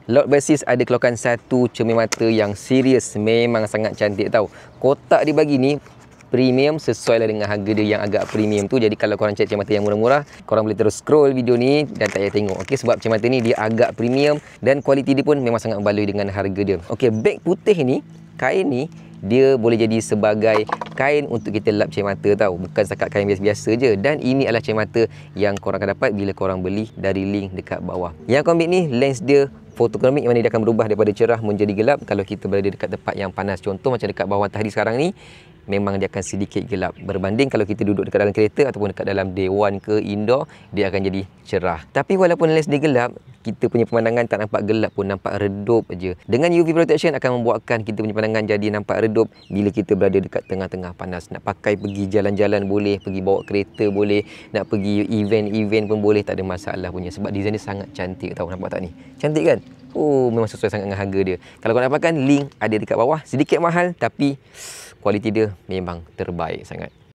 Lord Basis ada keluarkan satu cermin mata yang serius, memang sangat cantik tau. Kotak dia bagi ni premium, sesuai lah dengan harga dia yang agak premium tu. Jadi kalau korang cari cermin mata yang murah-murah, korang boleh terus scroll video ni dan tak payah tengok. Okey, sebab cermin mata ni dia agak premium dan kualiti dia pun memang sangat berbaloi dengan harga dia. Okey, beg putih ni, kain ni dia boleh jadi sebagai kain untuk kita lap cermin mata tau. Bukan setakat kain biasa-biasa je. Dan ini adalah cermin mata yang korang akan dapat bila korang beli dari link dekat bawah. Yang aku ambil ni, lens dia fotokromik, yang mana dia akan berubah daripada cerah menjadi gelap kalau kita berada dekat tempat yang panas. Contoh macam dekat bawah matahari sekarang ni, memang dia akan sedikit gelap. Berbanding kalau kita duduk dekat dalam kereta ataupun dekat dalam dewan ke indoor, dia akan jadi cerah. Tapi walaupun lens dia gelap, kita punya pemandangan tak nampak gelap pun, nampak redup je. Dengan UV protection akan membuatkan kita punya pandangan jadi nampak redup bila kita berada dekat tengah-tengah panas. Nak pakai pergi jalan-jalan boleh, pergi bawa kereta boleh, nak pergi event-event pun boleh, tak ada masalah punya. Sebab design dia sangat cantik tau, nampak tak ni? Cantik kan? Oh, memang sesuai sangat dengan harga dia. Kalau korang dapatkan, link ada dekat bawah. Sedikit mahal tapi kualiti dia memang terbaik sangat.